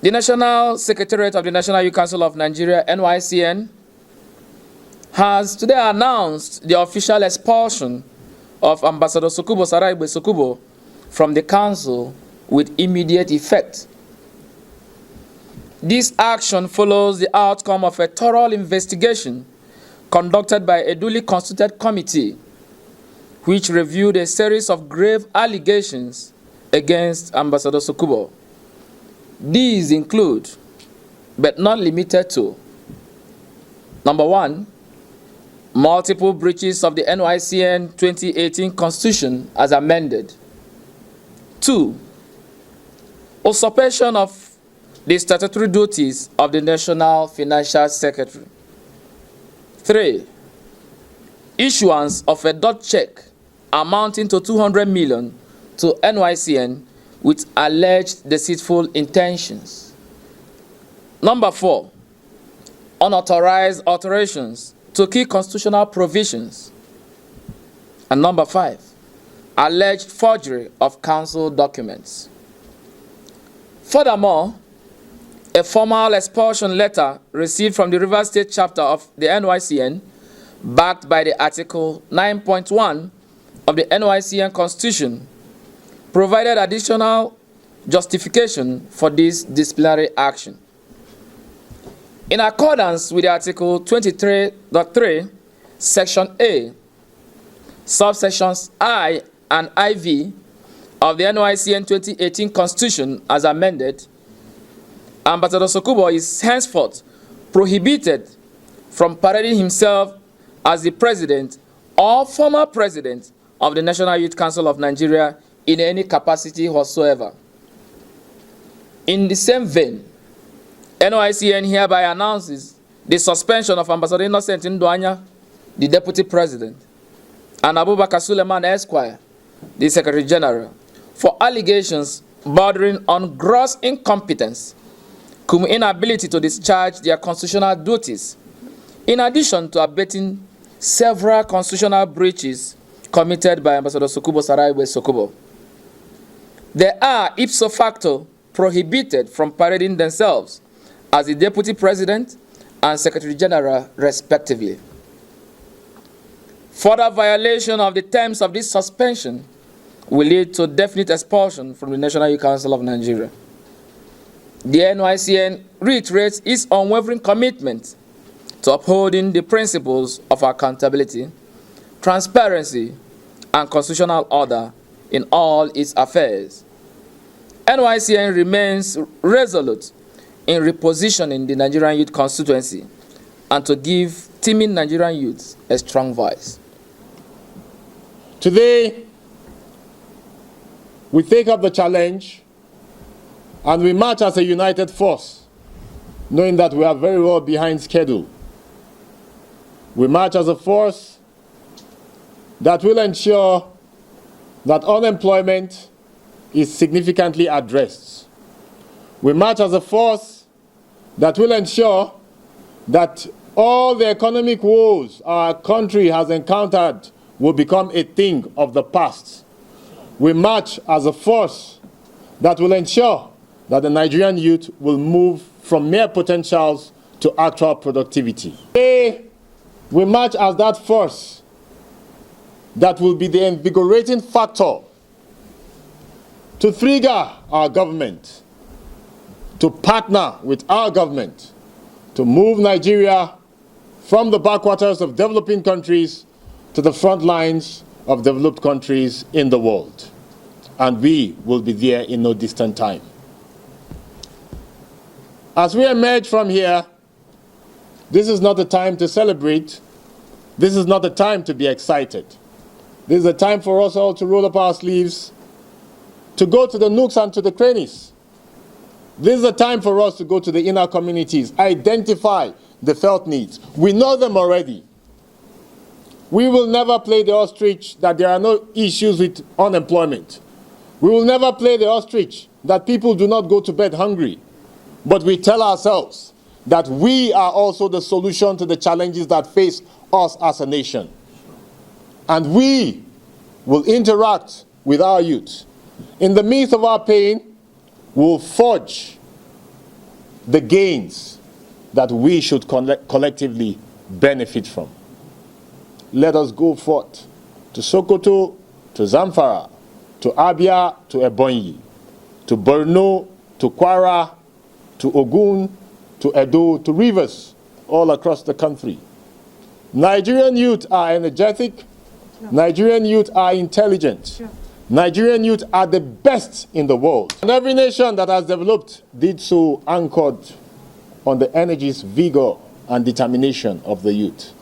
The National Secretariat of the National Youth Council of Nigeria, NYCN, has today announced the official expulsion of Ambassador Sokubo Saraigbe Sokubo from the council with immediate effect. This action follows the outcome of a thorough investigation conducted by a duly constituted committee, which reviewed a series of grave allegations against Ambassador Sokubo. These include, but not limited to, number one, multiple breaches of the NYCN 2018 Constitution as amended. 2, usurpation of the statutory duties of the National Financial Secretary. 3, issuance of a dot check amounting to 200 million to NYCN with alleged deceitful intentions. Number 4, unauthorized alterations to key constitutional provisions. And number 5, alleged forgery of council documents. Furthermore, a formal expulsion letter received from the Rivers State chapter of the NYCN, backed by the Article 9.1 of the NYCN Constitution, provided additional justification for this disciplinary action. In accordance with Article 23.3, Section A, subsections I and IV of the NYCN 2018 Constitution as amended, Ambassador Sokubo is henceforth prohibited from parading himself as the president or former president of the National Youth Council of Nigeria in any capacity whatsoever. In the same vein, NYCN hereby announces the suspension of Ambassador Innocent Nduanya, the Deputy President, and Abubakar Suleiman Esquire, the Secretary General, for allegations bordering on gross incompetence, cum inability to discharge their constitutional duties, in addition to abetting several constitutional breaches committed by Ambassador Sokubo Saraigbe Sokubo. They are ipso facto prohibited from parading themselves as the Deputy President and Secretary General, respectively. Further violation of the terms of this suspension will lead to definite expulsion from the National Youth Council of Nigeria. The NYCN reiterates its unwavering commitment to upholding the principles of accountability, transparency, and constitutional order in all its affairs. NYCN remains resolute in repositioning the Nigerian youth constituency and to give teeming Nigerian youths a strong voice. Today, we take up the challenge and we march as a united force, knowing that we are very well behind schedule. We march as a force that will ensure that unemployment is significantly addressed. We march as a force that will ensure that all the economic woes our country has encountered will become a thing of the past. We march as a force that will ensure that the Nigerian youth will move from mere potentials to actual productivity. Today, we march as that force that will be the invigorating factor to trigger our government, to partner with our government, to move Nigeria from the backwaters of developing countries to the front lines of developed countries in the world. And we will be there in no distant time. As we emerge from here, this is not the time to celebrate. This is not the time to be excited. This is a time for us all to roll up our sleeves, to go to the nooks and to the crannies. This is a time for us to go to the inner communities, identify the felt needs. We know them already. We will never play the ostrich that there are no issues with unemployment. We will never play the ostrich that people do not go to bed hungry. But we tell ourselves that we are also the solution to the challenges that face us as a nation. And we will interact with our youth. In the midst of our pain, we will forge the gains that we should collectively benefit from. Let us go forth to Sokoto, to Zamfara, to Abia, to Ebonyi, to Borno, to Kwara, to Ogun, to Edo, to Rivers, all across the country. Nigerian youth are energetic. Nigerian youth are intelligent. Nigerian youth are the best in the world. And every nation that has developed did so anchored on the energies, vigor, and determination of the youth.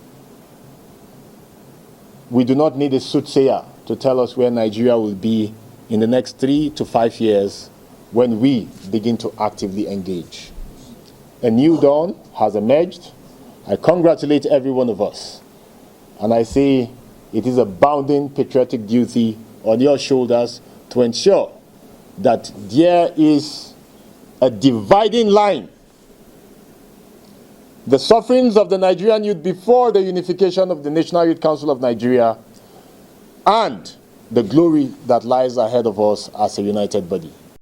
We do not need a soothsayer to tell us where Nigeria will be in the next 3 to 5 years when we begin to actively engage. A new dawn has emerged. I congratulate every one of us. And I say it is a bounden patriotic duty on your shoulders to ensure that there is a dividing line. The sufferings of the Nigerian youth before the unification of the National Youth Council of Nigeria and the glory that lies ahead of us as a united body.